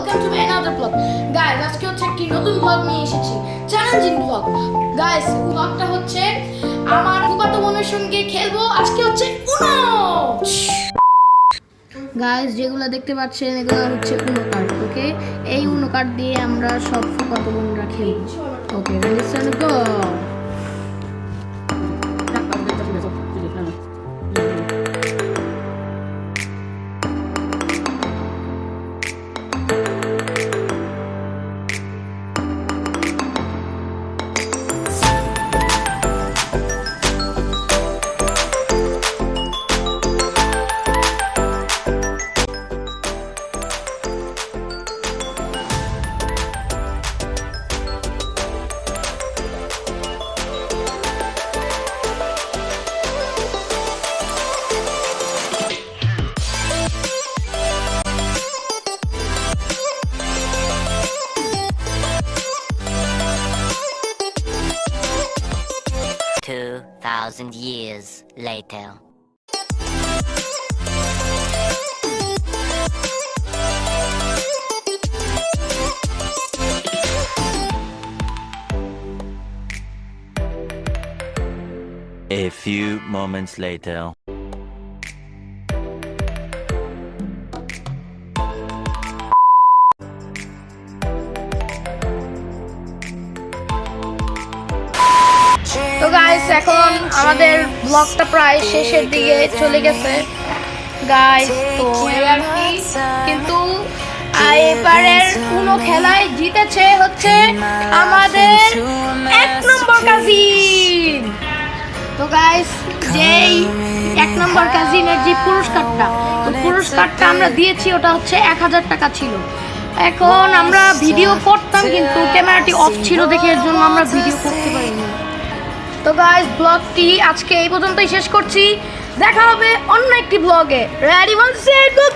Welcome to my another blog. Guys, আজকে হচ্ছে একটি নতুন ব্লগ নিয়ে এসেছি, চ্যালেঞ্জিং ব্লগ। গাইস, ব্লগটা হচ্ছে আমার ফুফাতো বোনের সঙ্গে খেলবো। আজকে হচ্ছে উনো। গাইস, যেগুলো দেখতে পাচ্ছেন এগুলো হচ্ছে উনো কার্ড। ওকে, এই উনো কার্ড দিয়ে আমরা সব ফুফাতো বোনরা খেলবো। Okay, ready set go. Thousand years later. A few moments later. তো গাইস, এখন আমাদের ব্লগটা প্রায় শেষের দিকে চলে গেছে গাইস। তো এই আর কি, কিন্তু এবারের উনো খেলায় জিতেছে হচ্ছে আমাদের 1 নম্বর কাজিন। তো গাইস, যেই 1 নম্বর কাজিনের যে পুরস্কারটা আমরা দিয়েছি ওটা হচ্ছে 1000 টাকা ছিল। এখন আমরা ভিডিও করতাম কিন্তু ক্যামেরাটি অফ ছিল দেখে এর জন্য আমরা ভিডিও করতে পারিনি। তো গাইস, ব্লগটি আজকে এই পর্যন্তই শেষ করছি। দেখা হবে অন্য একটি ব্লগে। Ready one set go.